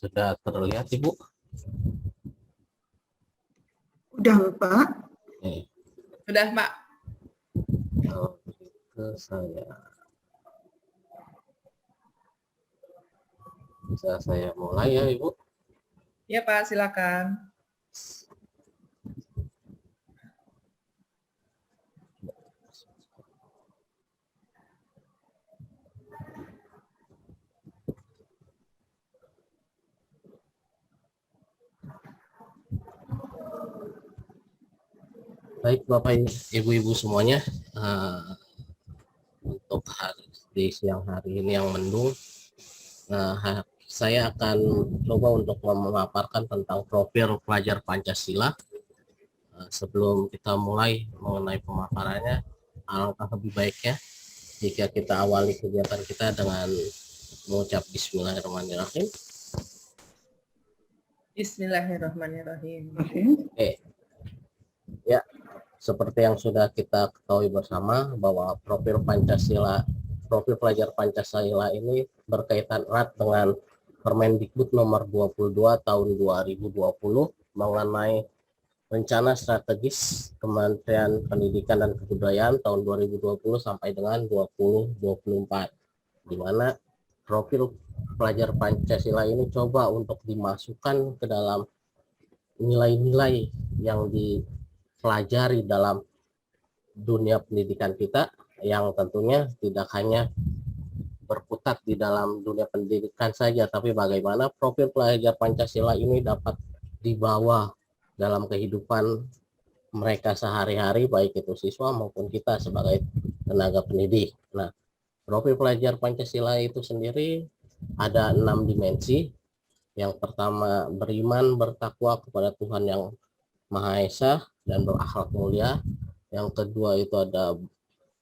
Sudah terlihat Ibu? Udah Pak. Sudah Pak. Kalau begitu saya mulai ya Ibu. Ya Pak, silakan. Baik Bapak Ibu semuanya, untuk di siang hari ini yang mendung, saya akan coba untuk memaparkan tentang profil pelajar Pancasila. Sebelum kita mulai mengenai pemaparannya, alangkah lebih baiknya jika kita awali kegiatan kita dengan mengucap Bismillahirrahmanirrahim. Bismillahirrahmanirrahim. Oke. Ya, seperti yang sudah kita ketahui bersama bahwa profil pelajar Pancasila ini berkaitan erat dengan Permendikbud nomor 22 tahun 2020 mengenai rencana strategis Kementerian Pendidikan dan Kebudayaan tahun 2020 sampai dengan 2024, di mana profil pelajar Pancasila ini coba untuk dimasukkan ke dalam nilai-nilai yang dipelajari dalam dunia pendidikan kita, yang tentunya tidak hanya berputar di dalam dunia pendidikan saja, tapi bagaimana profil pelajar Pancasila ini dapat dibawa dalam kehidupan mereka sehari-hari, baik itu siswa maupun kita sebagai tenaga pendidik. Nah, profil pelajar Pancasila itu sendiri ada 6 dimensi. Yang pertama, beriman bertakwa kepada Tuhan yang Maha Esa dan berakhlak mulia. Yang kedua itu ada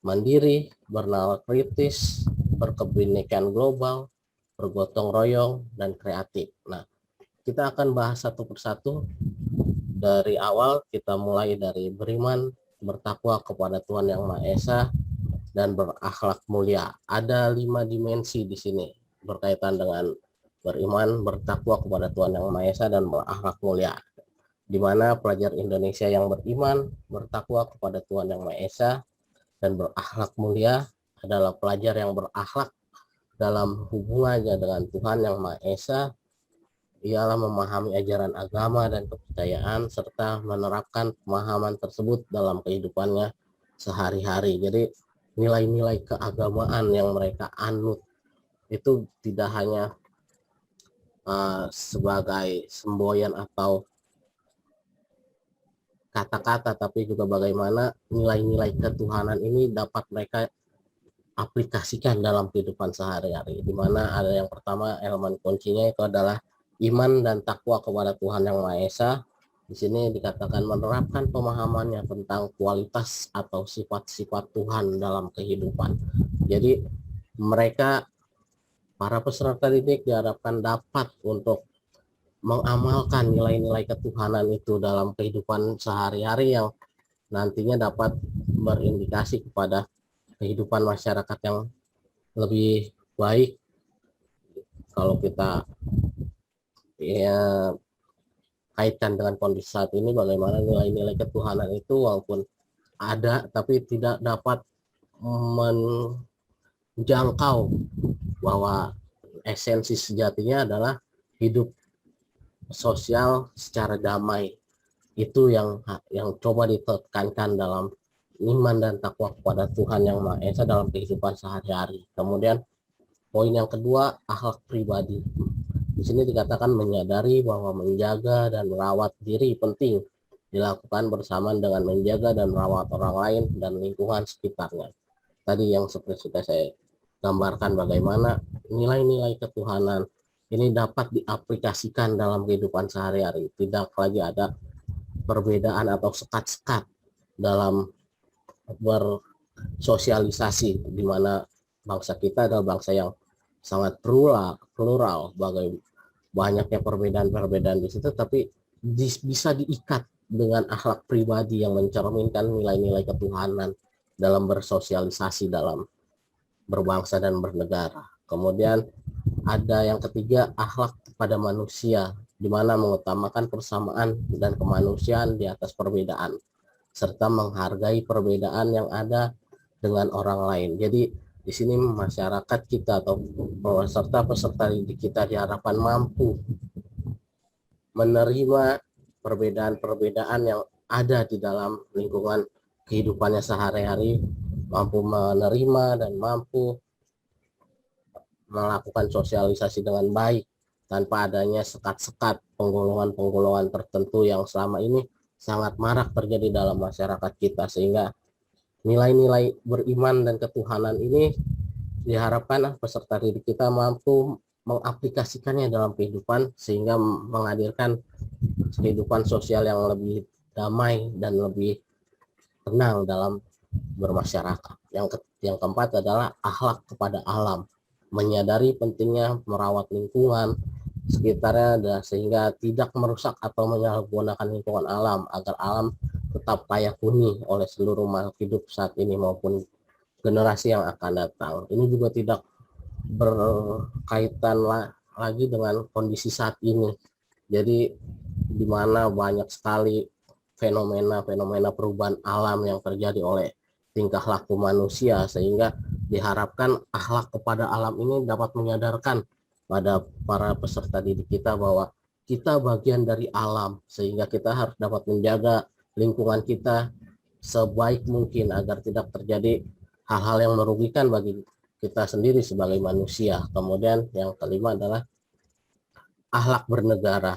mandiri, bernalar kritis, berkebinekaan global, bergotong royong, dan kreatif. Nah, kita akan bahas satu persatu. Dari awal kita mulai dari beriman, bertakwa kepada Tuhan yang Maha Esa, dan berakhlak mulia. Ada 5 dimensi di sini berkaitan dengan beriman, bertakwa kepada Tuhan yang Maha Esa, dan berakhlak mulia, di mana pelajar Indonesia yang beriman, bertakwa kepada Tuhan yang Maha Esa, dan berakhlak mulia adalah pelajar yang berakhlak dalam hubungannya dengan Tuhan yang Maha Esa. Ialah memahami ajaran agama dan kepercayaan serta menerapkan pemahaman tersebut dalam kehidupannya sehari-hari. Jadi nilai-nilai keagamaan yang mereka anut itu tidak hanya sebagai semboyan atau kata-kata, tapi juga bagaimana nilai-nilai ketuhanan ini dapat mereka aplikasikan dalam kehidupan sehari-hari, di mana ada yang pertama, elemen kuncinya itu adalah iman dan takwa kepada Tuhan yang Maha Esa. Di sini dikatakan menerapkan pemahamannya tentang kualitas atau sifat-sifat Tuhan dalam kehidupan. Jadi mereka, para peserta didik, diharapkan dapat untuk mengamalkan nilai-nilai ketuhanan itu dalam kehidupan sehari-hari yang nantinya dapat berindikasi kepada kehidupan masyarakat yang lebih baik. Kalau kita kaitkan dengan kondisi saat ini, bagaimana nilai-nilai ketuhanan itu walaupun ada tapi tidak dapat menjangkau bahwa esensi sejatinya adalah hidup sosial secara damai. Itu yang coba ditekankan dalam iman dan takwa kepada Tuhan yang Maha Esa dalam kehidupan sehari-hari. Kemudian poin yang kedua, akhlak pribadi. Di sini dikatakan menyadari bahwa menjaga dan merawat diri penting dilakukan bersamaan dengan menjaga dan merawat orang lain dan lingkungan sekitarnya. Tadi yang seperti sudah saya gambarkan, bagaimana nilai-nilai ketuhanan ini dapat diaplikasikan dalam kehidupan sehari-hari. Tidak lagi ada perbedaan atau sekat-sekat dalam bersosialisasi, di mana bangsa kita adalah bangsa yang sangat plural, banyaknya perbedaan-perbedaan di situ, tapi bisa diikat dengan akhlak pribadi yang mencerminkan nilai-nilai ketuhanan dalam bersosialisasi, dalam berbangsa dan bernegara. Kemudian ada yang ketiga, akhlak pada manusia, di mana mengutamakan persamaan dan kemanusiaan di atas perbedaan, serta menghargai perbedaan yang ada dengan orang lain. Jadi di sini masyarakat kita atau peserta didik kita diharapkan mampu menerima perbedaan-perbedaan yang ada di dalam lingkungan kehidupannya sehari-hari, mampu menerima dan mampu melakukan sosialisasi dengan baik tanpa adanya sekat-sekat penggolongan-penggolongan tertentu yang selama ini sangat marak terjadi dalam masyarakat kita, sehingga nilai-nilai beriman dan ketuhanan ini diharapkan peserta didik kita mampu mengaplikasikannya dalam kehidupan sehingga menghadirkan kehidupan sosial yang lebih damai dan lebih tenang dalam bermasyarakat. Yang keempat adalah akhlak kepada alam, menyadari pentingnya merawat lingkungan sekitarnya sehingga tidak merusak atau menyalahgunakan lingkungan alam agar alam tetap layak huni oleh seluruh makhluk hidup saat ini maupun generasi yang akan datang. Ini juga tidak berkaitan lagi dengan kondisi saat ini. Jadi di mana banyak sekali fenomena-fenomena perubahan alam yang terjadi oleh tingkah laku manusia, sehingga diharapkan akhlak kepada alam ini dapat menyadarkan pada para peserta didik kita bahwa kita bagian dari alam, sehingga kita harus dapat menjaga lingkungan kita sebaik mungkin agar tidak terjadi hal-hal yang merugikan bagi kita sendiri sebagai manusia. Kemudian yang kelima adalah akhlak bernegara,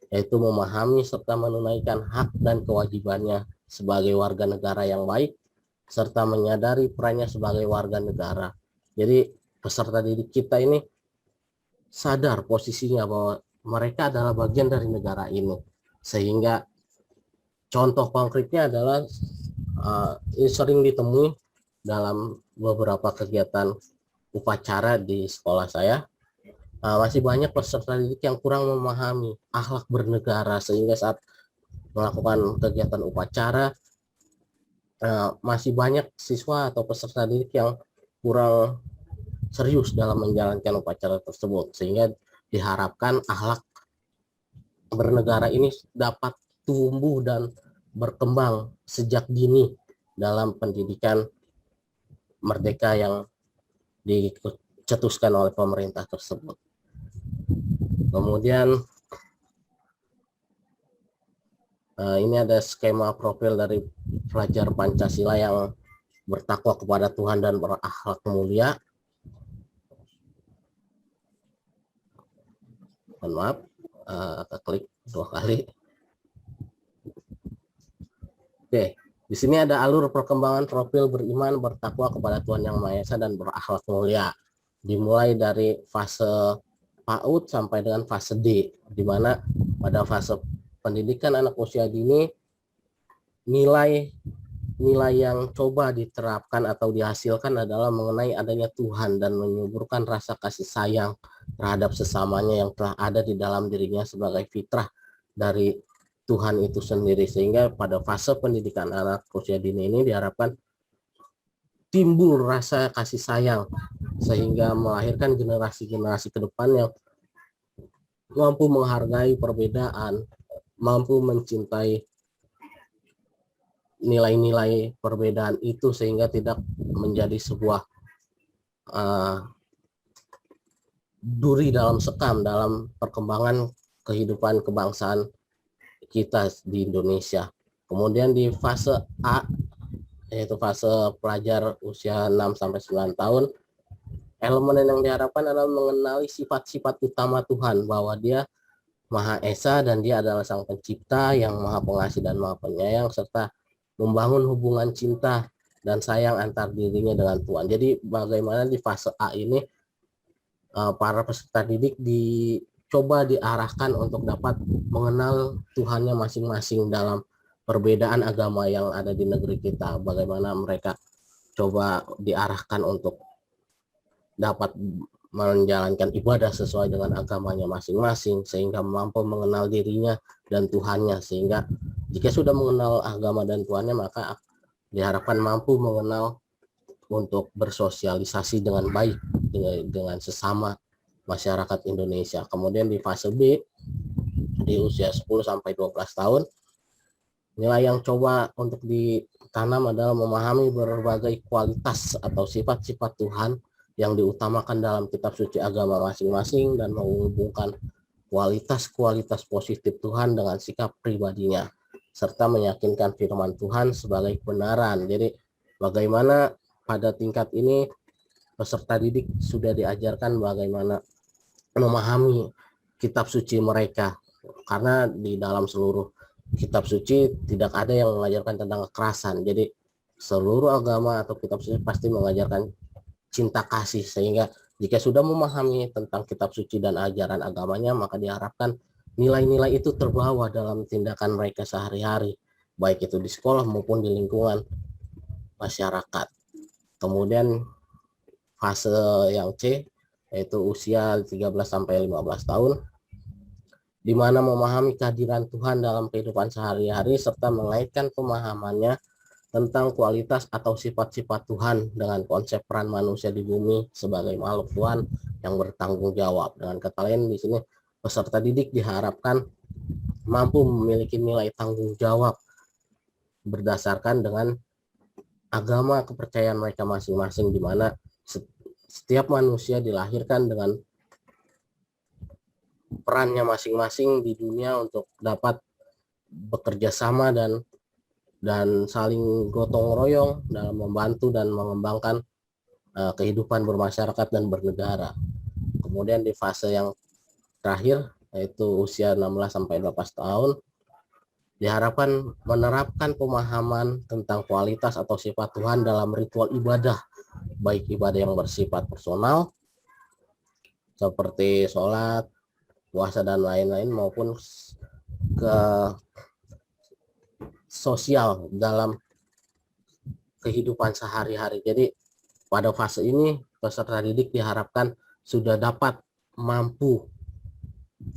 yaitu memahami serta menunaikan hak dan kewajibannya sebagai warga negara yang baik, serta menyadari perannya sebagai warga negara. Jadi peserta didik kita ini sadar posisinya bahwa mereka adalah bagian dari negara ini, sehingga contoh konkretnya adalah ini sering ditemui dalam beberapa kegiatan upacara di sekolah saya. Masih banyak peserta didik yang kurang memahami akhlak bernegara, sehingga saat melakukan kegiatan upacara masih banyak siswa atau peserta didik yang kurang serius dalam menjalankan upacara tersebut, sehingga diharapkan akhlak bernegara ini dapat tumbuh dan berkembang sejak dini dalam pendidikan merdeka yang dicetuskan oleh pemerintah tersebut. Kemudian ini ada skema profil dari pelajar Pancasila yang bertakwa kepada Tuhan dan berakhlak mulia. Mohon maaf, klik 2 kali. Oke, di sini ada alur perkembangan profil beriman bertakwa kepada Tuhan Yang Maha Esa dan berakhlak mulia. Dimulai dari fase PAUD sampai dengan fase D, di mana pada fase pendidikan anak usia dini nilai yang coba diterapkan atau dihasilkan adalah mengenai adanya Tuhan dan menyuburkan rasa kasih sayang terhadap sesamanya yang telah ada di dalam dirinya sebagai fitrah dari Tuhan itu sendiri, sehingga pada fase pendidikan anak usia dini ini diharapkan timbul rasa kasih sayang sehingga melahirkan generasi-generasi ke depan yang mampu menghargai perbedaan, mampu mencintai nilai-nilai perbedaan itu sehingga tidak menjadi sebuah duri dalam sekam dalam perkembangan kehidupan kebangsaan kita di Indonesia. Kemudian di fase A, yaitu fase pelajar usia 6-9 tahun, elemen yang diharapkan adalah mengenali sifat-sifat utama Tuhan, bahwa Dia Maha Esa dan Dia adalah Sang Pencipta yang Maha Pengasih dan Maha Penyayang, serta membangun hubungan cinta dan sayang antar dirinya dengan Tuhan. Jadi bagaimana di fase A ini para peserta didik dicoba diarahkan untuk dapat mengenal Tuhannya masing-masing dalam perbedaan agama yang ada di negeri kita. Bagaimana mereka coba diarahkan untuk dapat menjalankan ibadah sesuai dengan agamanya masing-masing sehingga mampu mengenal dirinya dan Tuhannya, sehingga jika sudah mengenal agama dan Tuhannya maka diharapkan mampu mengenal untuk bersosialisasi dengan baik dengan sesama masyarakat Indonesia. Kemudian di fase B, di usia 10 sampai 12 tahun, nilai yang coba untuk ditanam adalah memahami berbagai kualitas atau sifat-sifat Tuhan yang diutamakan dalam kitab suci agama masing-masing dan menghubungkan kualitas-kualitas positif Tuhan dengan sikap pribadinya, serta meyakinkan firman Tuhan sebagai kebenaran. Jadi bagaimana pada tingkat ini peserta didik sudah diajarkan bagaimana memahami kitab suci mereka, karena di dalam seluruh kitab suci tidak ada yang mengajarkan tentang kekerasan. Jadi seluruh agama atau kitab suci pasti mengajarkan cinta kasih, sehingga jika sudah memahami tentang kitab suci dan ajaran agamanya, maka diharapkan nilai-nilai itu terbawa dalam tindakan mereka sehari-hari, baik itu di sekolah maupun di lingkungan masyarakat. Kemudian fase yang C, yaitu usia 13 sampai 15 tahun, di mana memahami kehadiran Tuhan dalam kehidupan sehari-hari serta mengaitkan pemahamannya tentang kualitas atau sifat-sifat Tuhan dengan konsep peran manusia di bumi sebagai makhluk Tuhan yang bertanggung jawab. Dengan kata lain, di sini peserta didik diharapkan mampu memiliki nilai tanggung jawab berdasarkan dengan agama kepercayaan mereka masing-masing, di mana setiap manusia dilahirkan dengan perannya masing-masing di dunia untuk dapat bekerja sama dan saling gotong royong dalam membantu dan mengembangkan kehidupan bermasyarakat dan bernegara. Kemudian di fase yang terakhir, yaitu usia 16 sampai 12 tahun, diharapkan menerapkan pemahaman tentang kualitas atau sifat Tuhan dalam ritual ibadah, baik ibadah yang bersifat personal seperti sholat, puasa dan lain-lain, maupun ke sosial dalam kehidupan sehari-hari. Jadi pada fase ini peserta didik diharapkan sudah dapat mampu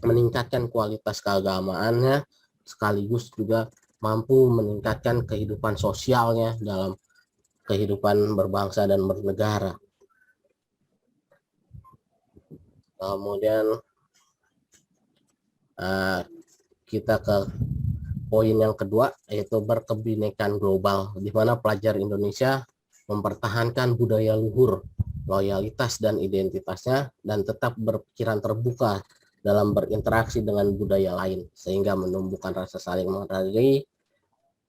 meningkatkan kualitas keagamaannya, sekaligus juga mampu meningkatkan kehidupan sosialnya dalam kehidupan berbangsa dan bernegara. Kemudian kita ke poin yang kedua, yaitu berkebinekaan global, di mana pelajar Indonesia mempertahankan budaya luhur, loyalitas dan identitasnya, dan tetap berpikiran terbuka dalam berinteraksi dengan budaya lain, sehingga menumbuhkan rasa saling menghargai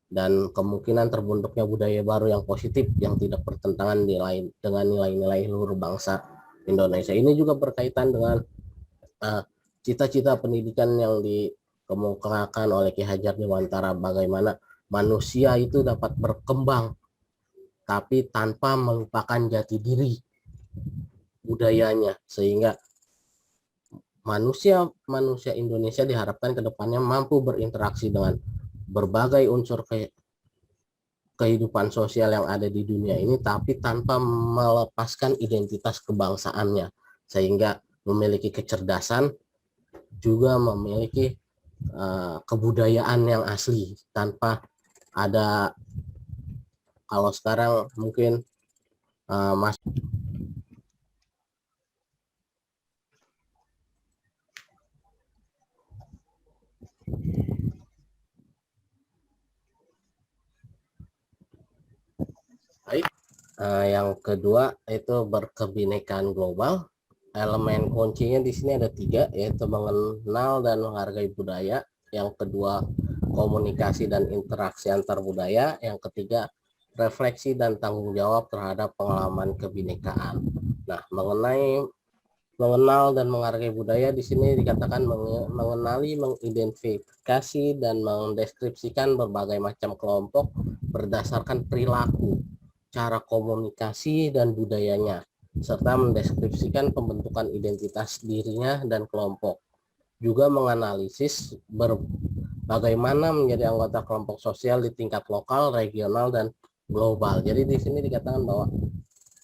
dan kemungkinan terbentuknya budaya baru yang positif yang tidak bertentangan dengan nilai-nilai luhur bangsa Indonesia. Ini juga berkaitan dengan cita-cita pendidikan yang dikemukakan oleh Ki Hajar Dewantara, bagaimana manusia itu dapat berkembang tapi tanpa melupakan jati diri budayanya, sehingga manusia Indonesia diharapkan ke depannya mampu berinteraksi dengan berbagai unsur kehidupan sosial yang ada di dunia ini, tapi tanpa melepaskan identitas kebangsaannya, sehingga memiliki kecerdasan, juga memiliki kebudayaan yang asli, tanpa ada, kalau sekarang mungkin baik. Yang kedua itu berkebinekaan global. Elemen kuncinya di sini ada 3, yaitu mengenal dan menghargai budaya. Yang kedua, komunikasi dan interaksi antar budaya. Yang ketiga, refleksi dan tanggung jawab terhadap pengalaman kebinekaan. Nah, mengenal dan menghargai budaya di sini dikatakan mengenali, mengidentifikasi dan mendeskripsikan berbagai macam kelompok berdasarkan perilaku, cara komunikasi dan budayanya, serta mendeskripsikan pembentukan identitas dirinya dan kelompok. Juga menganalisis bagaimana menjadi anggota kelompok sosial di tingkat lokal, regional, dan global. Jadi di sini dikatakan bahwa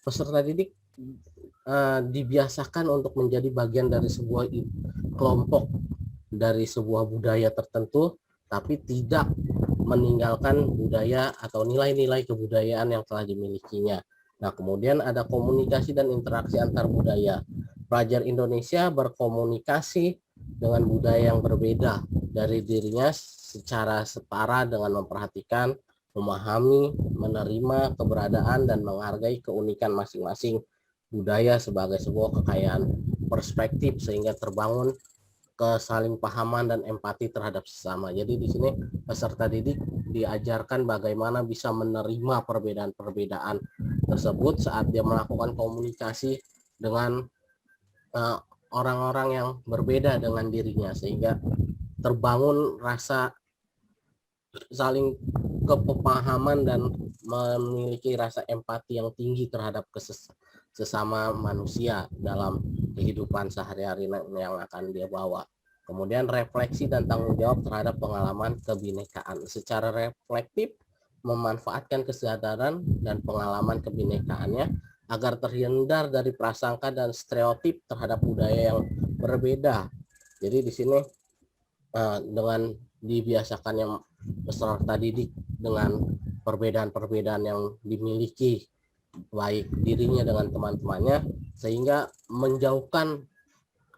peserta didik dibiasakan untuk menjadi bagian dari sebuah kelompok, dari sebuah budaya tertentu, tapi tidak meninggalkan budaya atau nilai-nilai kebudayaan yang telah dimilikinya. Nah, kemudian ada komunikasi dan interaksi antar budaya. pelajar Indonesia berkomunikasi dengan budaya yang berbeda dari dirinya secara setara dengan memperhatikan, memahami, menerima keberadaan dan menghargai keunikan masing-masing budaya sebagai sebuah kekayaan perspektif sehingga terbangun kesalingpahaman dan empati terhadap sesama. Jadi di sini peserta didik diajarkan bagaimana bisa menerima perbedaan-perbedaan tersebut saat dia melakukan komunikasi dengan orang-orang yang berbeda dengan dirinya, sehingga terbangun rasa saling kepahaman dan memiliki rasa empati yang tinggi terhadap sesama manusia dalam kehidupan sehari-hari yang akan dia bawa. Kemudian refleksi dan tanggung jawab terhadap pengalaman kebinekaan. Secara reflektif memanfaatkan kesadaran dan pengalaman kebinekaannya agar terhindar dari prasangka dan stereotip terhadap budaya yang berbeda. Jadi di sini dengan dibiasakannya peserta didik dengan perbedaan-perbedaan yang dimiliki baik dirinya dengan teman-temannya, sehingga menjauhkan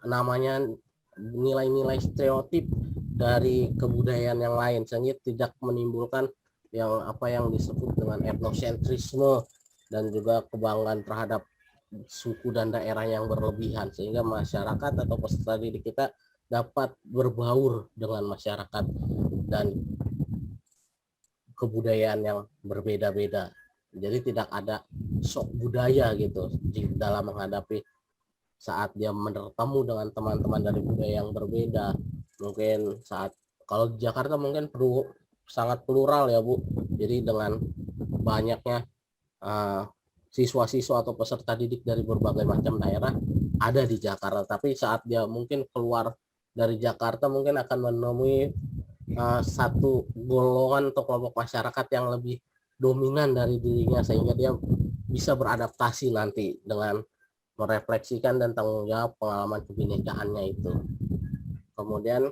namanya nilai-nilai stereotip dari kebudayaan yang lain, sehingga tidak menimbulkan yang disebut dengan etnosentrisme dan juga kebanggaan terhadap suku dan daerah yang berlebihan, sehingga masyarakat atau peserta didik kita dapat berbaur dengan masyarakat dan kebudayaan yang berbeda-beda. Jadi tidak ada sok budaya gitu di dalam menghadapi saat dia bertemu dengan teman-teman dari budaya yang berbeda. Mungkin saat kalau di Jakarta mungkin sangat plural ya Bu. Jadi dengan banyaknya siswa-siswa atau peserta didik dari berbagai macam daerah ada di Jakarta. Tapi saat dia mungkin keluar dari Jakarta mungkin akan menemui satu golongan atau kelompok masyarakat yang lebih dominan dari dirinya, sehingga dia bisa beradaptasi nanti dengan merefleksikan dan tanggung jawab pengalaman kebinekaannya itu. Kemudian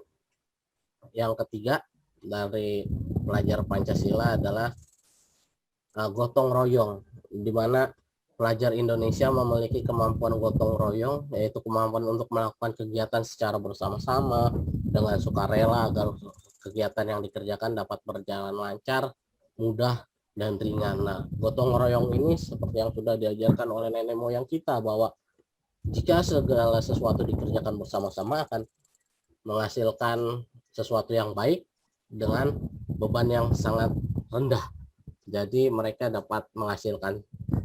yang ketiga dari pelajar Pancasila adalah gotong royong, di mana pelajar Indonesia memiliki kemampuan gotong royong, yaitu kemampuan untuk melakukan kegiatan secara bersama-sama dengan sukarela agar kegiatan yang dikerjakan dapat berjalan lancar, mudah, dan ringan. Nah, gotong royong ini seperti yang sudah diajarkan oleh nenek moyang kita, bahwa jika segala sesuatu dikerjakan bersama-sama akan menghasilkan sesuatu yang baik dengan beban yang sangat rendah. Jadi mereka dapat menghasilkan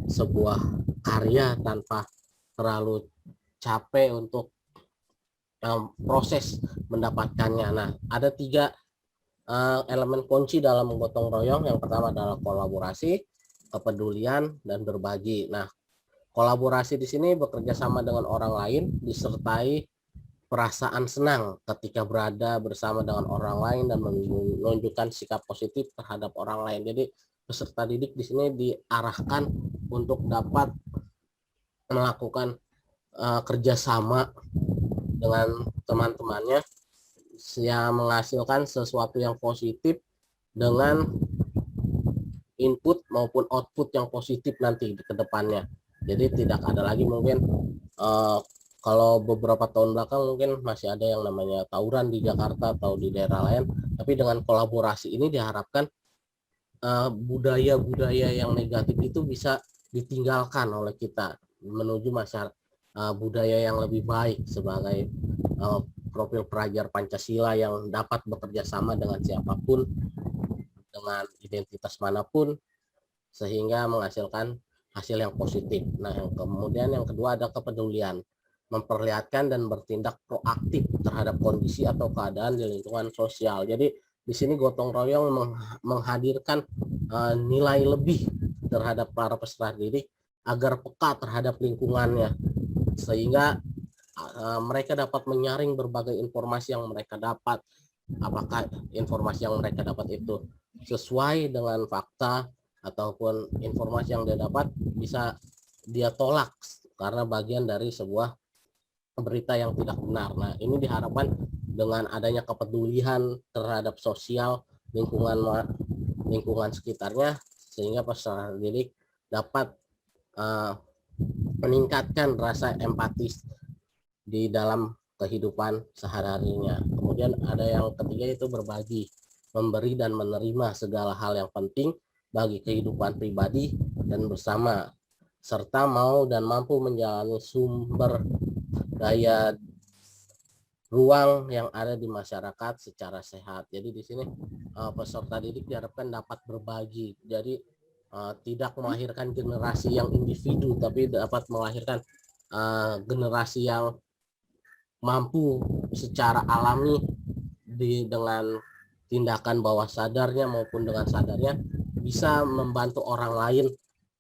sebuah karya tanpa terlalu capek untuk proses mendapatkannya. Nah, ada 3 elemen kunci dalam gotong royong. Yang pertama adalah kolaborasi, kepedulian, dan berbagi. Nah, kolaborasi di sini bekerja sama dengan orang lain disertai perasaan senang ketika berada bersama dengan orang lain dan menunjukkan sikap positif terhadap orang lain. Jadi peserta didik di sini diarahkan untuk dapat melakukan kerjasama dengan teman-temannya yang menghasilkan sesuatu yang positif dengan input maupun output yang positif nanti ke depannya. Jadi tidak ada lagi mungkin kalau beberapa tahun belakang mungkin masih ada yang namanya tawuran di Jakarta atau di daerah lain, tapi dengan kolaborasi ini diharapkan budaya-budaya yang negatif itu bisa ditinggalkan oleh kita menuju masyarakat budaya yang lebih baik sebagai profil pelajar Pancasila yang dapat bekerja sama dengan siapapun, dengan identitas manapun, sehingga menghasilkan hasil yang positif. Nah, kemudian yang kedua ada kepedulian, memperlihatkan dan bertindak proaktif terhadap kondisi atau keadaan di lingkungan sosial. Jadi di sini gotong royong menghadirkan nilai lebih terhadap para peserta didik agar peka terhadap lingkungannya, sehingga mereka dapat menyaring berbagai informasi yang mereka dapat. Apakah informasi yang mereka dapat itu sesuai dengan fakta, ataupun informasi yang dia dapat bisa dia tolak karena bagian dari sebuah berita yang tidak benar. Nah, ini diharapkan dengan adanya kepedulian terhadap sosial lingkungan sekitarnya, sehingga peserta didik dapat meningkatkan rasa empati di dalam kehidupan sehari-harinya. Kemudian ada yang ketiga itu berbagi, memberi dan menerima segala hal yang penting bagi kehidupan pribadi dan bersama, serta mau dan mampu menjalani sumber daya ruang yang ada di masyarakat secara sehat. Jadi di sini peserta didik diharapkan dapat berbagi. Jadi tidak melahirkan generasi yang individu, tapi dapat melahirkan generasi yang mampu secara alami dengan tindakan bawah sadarnya maupun dengan sadarnya bisa membantu orang lain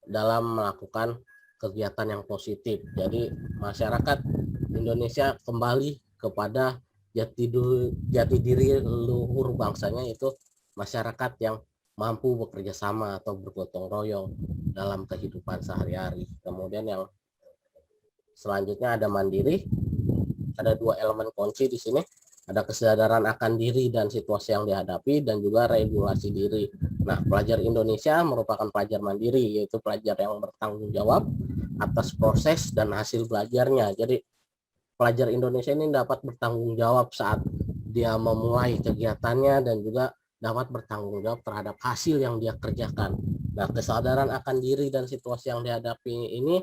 dalam melakukan kegiatan yang positif. Jadi masyarakat Indonesia kembali kepada jati diri luhur bangsanya, yaitu masyarakat yang mampu bekerja sama atau bergotong royong dalam kehidupan sehari-hari. Kemudian yang selanjutnya ada mandiri. Ada dua elemen kunci di sini. Ada kesadaran akan diri dan situasi yang dihadapi, dan juga regulasi diri. Nah, pelajar Indonesia merupakan pelajar mandiri, yaitu pelajar yang bertanggung jawab atas proses dan hasil belajarnya. Jadi pelajar Indonesia ini dapat bertanggung jawab saat dia memulai kegiatannya, dan juga dapat bertanggung jawab terhadap hasil yang dia kerjakan. Nah, kesadaran akan diri dan situasi yang dihadapi ini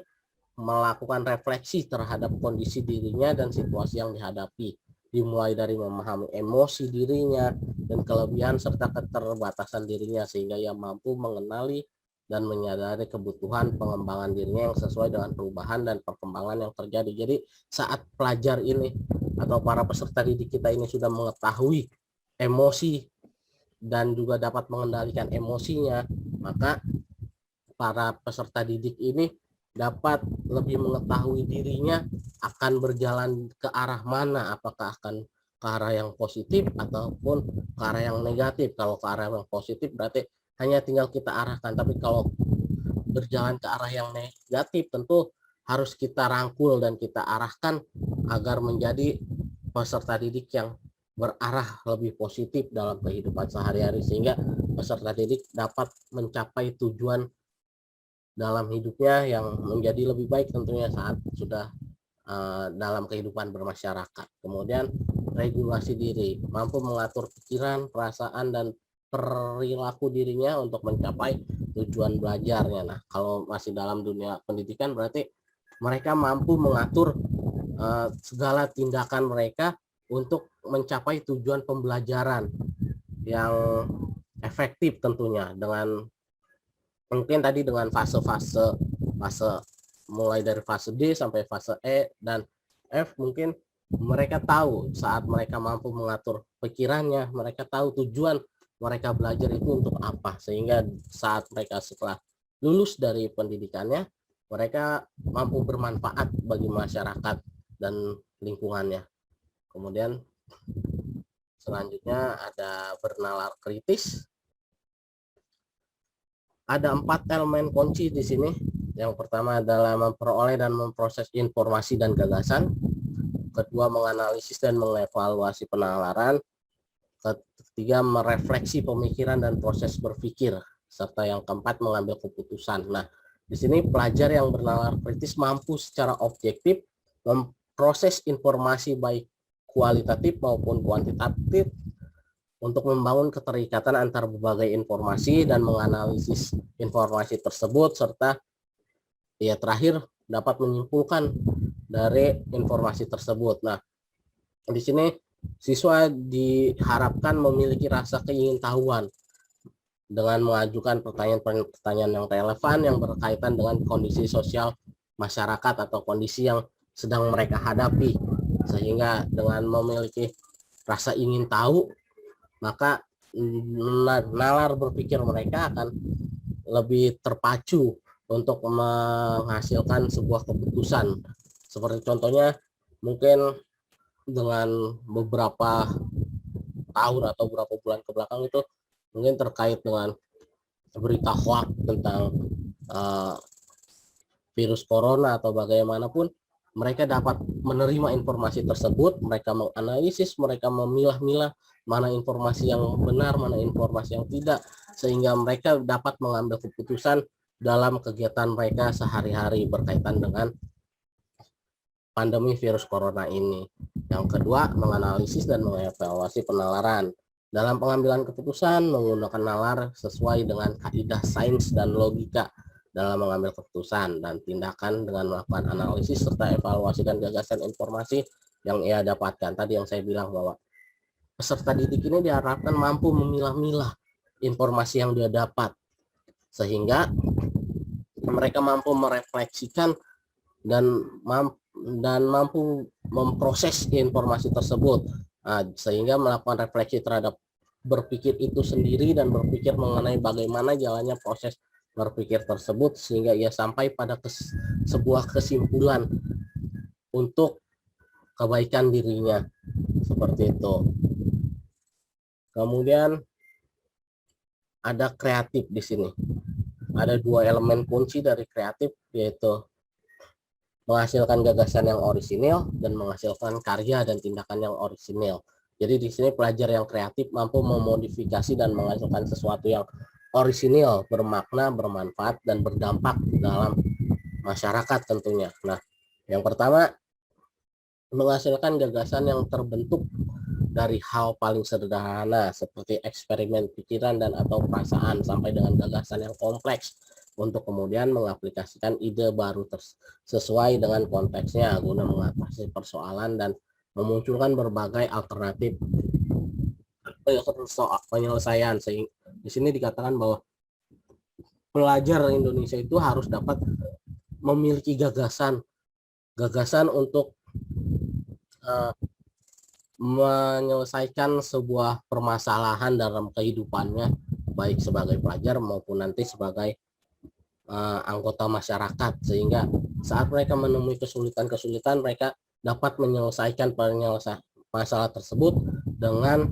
melakukan refleksi terhadap kondisi dirinya dan situasi yang dihadapi, dimulai dari memahami emosi dirinya dan kelebihan serta keterbatasan dirinya, sehingga ia mampu mengenali dan menyadari kebutuhan pengembangan dirinya yang sesuai dengan perubahan dan perkembangan yang terjadi. Jadi saat pelajar ini atau para peserta didik kita ini sudah mengetahui emosi dan juga dapat mengendalikan emosinya, maka para peserta didik ini dapat lebih mengetahui dirinya akan berjalan ke arah mana, apakah akan ke arah yang positif ataupun ke arah yang negatif. Kalau ke arah yang positif berarti hanya tinggal kita arahkan, tapi kalau berjalan ke arah yang negatif tentu harus kita rangkul dan kita arahkan agar menjadi peserta didik yang berarah lebih positif dalam kehidupan sehari-hari, sehingga peserta didik dapat mencapai tujuan dalam hidupnya yang menjadi lebih baik tentunya saat sudah dalam kehidupan bermasyarakat. Kemudian regulasi diri, mampu mengatur pikiran, perasaan, dan perilaku dirinya untuk mencapai tujuan belajarnya. Nah, kalau masih dalam dunia pendidikan berarti mereka mampu mengatur segala tindakan mereka untuk mencapai tujuan pembelajaran yang efektif tentunya, dengan mungkin tadi dengan fase mulai dari fase D sampai fase E dan F. Mungkin mereka tahu saat mereka mampu mengatur pikirannya, mereka tahu tujuan mereka belajar itu untuk apa, sehingga saat mereka setelah lulus dari pendidikannya, mereka mampu bermanfaat bagi masyarakat dan lingkungannya. Kemudian selanjutnya ada bernalar kritis. Ada 4 elemen kunci di sini. Yang pertama adalah memperoleh dan memproses informasi dan gagasan. Kedua, menganalisis dan mengevaluasi penalaran. Ketiga, merefleksi pemikiran dan proses berpikir. Serta yang keempat, mengambil keputusan. Nah, di sini pelajar yang bernalar kritis mampu secara objektif memproses informasi baik kualitatif maupun kuantitatif untuk membangun keterikatan antar berbagai informasi dan menganalisis informasi tersebut, serta ya terakhir dapat menyimpulkan dari informasi tersebut. Nah, di sini siswa diharapkan memiliki rasa keingintahuan dengan mengajukan pertanyaan-pertanyaan yang relevan yang berkaitan dengan kondisi sosial masyarakat atau kondisi yang sedang mereka hadapi, sehingga dengan memiliki rasa ingin tahu, maka nalar berpikir mereka akan lebih terpacu untuk menghasilkan sebuah keputusan. Seperti contohnya mungkin dengan beberapa tahun atau beberapa bulan ke belakang itu mungkin terkait dengan berita hoax tentang virus corona atau bagaimanapun, mereka dapat menerima informasi tersebut, mereka menganalisis, mereka memilah-milah mana informasi yang benar, mana informasi yang tidak, sehingga mereka dapat mengambil keputusan dalam kegiatan mereka sehari-hari berkaitan dengan pandemi virus corona ini. Yang kedua, menganalisis dan mengevaluasi penalaran. Dalam pengambilan keputusan, menggunakan nalar sesuai dengan kaidah sains dan logika dalam mengambil keputusan, dan tindakan dengan melakukan analisis serta evaluasi dan gagasan informasi yang ia dapatkan. Tadi yang saya bilang bahwa peserta didik ini diharapkan mampu memilah-milah informasi yang dia dapat, sehingga mereka mampu merefleksikan dan mampu memproses informasi tersebut. Sehingga melakukan refleksi terhadap berpikir itu sendiri dan berpikir mengenai bagaimana jalannya proses berpikir tersebut, sehingga ia sampai pada sebuah kesimpulan untuk kebaikan dirinya, seperti itu. Kemudian ada kreatif di sini. Ada dua elemen kunci dari kreatif, yaitu menghasilkan gagasan yang orisinil dan menghasilkan karya dan tindakan yang orisinil. Jadi di sini pelajar yang kreatif mampu memodifikasi dan menghasilkan sesuatu yang orisinil, bermakna, bermanfaat, dan berdampak dalam masyarakat tentunya. Nah, yang pertama, menghasilkan gagasan yang terbentuk dari hal paling sederhana seperti eksperimen pikiran dan atau perasaan sampai dengan gagasan yang kompleks, untuk kemudian mengaplikasikan ide baru sesuai dengan konteksnya guna mengatasi persoalan dan memunculkan berbagai alternatif penyelesaian. Sehingga di sini dikatakan bahwa pelajar Indonesia itu harus dapat memiliki gagasan untuk menyelesaikan sebuah permasalahan dalam kehidupannya, baik sebagai pelajar maupun nanti sebagai anggota masyarakat, sehingga saat mereka menemui kesulitan-kesulitan, mereka dapat menyelesaikan masalah tersebut dengan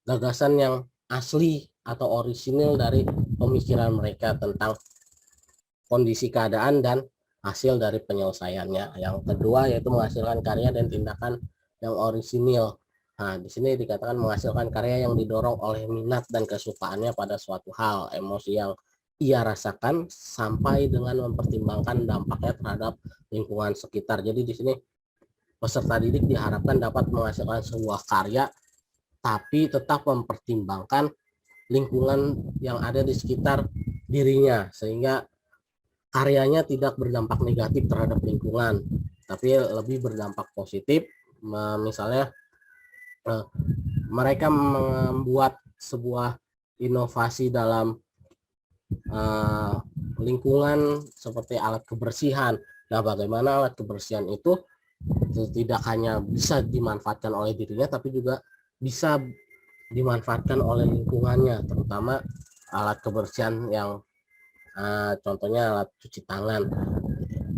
gagasan yang asli atau orisinil dari pemikiran mereka tentang kondisi keadaan dan hasil dari penyelesaiannya. Yang kedua yaitu menghasilkan karya dan tindakan yang orisinil. Nah, di sini dikatakan menghasilkan karya yang didorong oleh minat dan kesukaannya pada suatu hal, emosi yang ia rasakan, sampai dengan mempertimbangkan dampaknya terhadap lingkungan sekitar. Jadi di sini peserta didik diharapkan dapat menghasilkan sebuah karya tapi tetap mempertimbangkan lingkungan yang ada di sekitar dirinya, sehingga karyanya tidak berdampak negatif terhadap lingkungan, tapi lebih berdampak positif. Misalnya mereka membuat sebuah inovasi dalam lingkungan seperti alat kebersihan. Nah, bagaimana alat kebersihan itu tidak hanya bisa dimanfaatkan oleh dirinya, tapi juga bisa dimanfaatkan oleh lingkungannya, terutama alat kebersihan yang contohnya alat cuci tangan.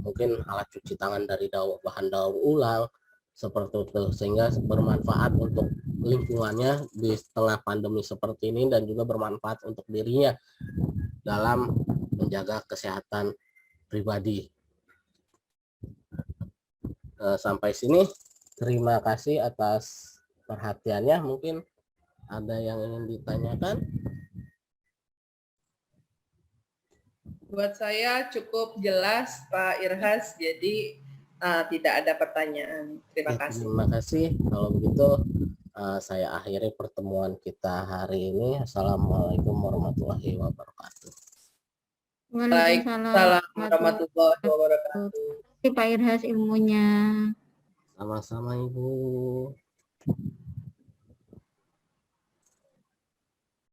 Mungkin alat cuci tangan dari bahan daur ulang seperti itu, sehingga bermanfaat untuk lingkungannya di tengah pandemi seperti ini, dan juga bermanfaat untuk dirinya dalam menjaga kesehatan pribadi. Sampai sini, terima kasih atas perhatiannya. Mungkin ada yang ingin ditanyakan? Buat saya cukup jelas Pak Irhas, jadi tidak ada pertanyaan. Terima kasih. Terima kasih. Kalau begitu saya akhiri pertemuan kita hari ini. Assalamualaikum warahmatullahi wabarakatuh. Waalaikumsalam warahmatullahi wabarakatuh. Terima kasih Pak Irhas ilmunya. Sama-sama Ibu.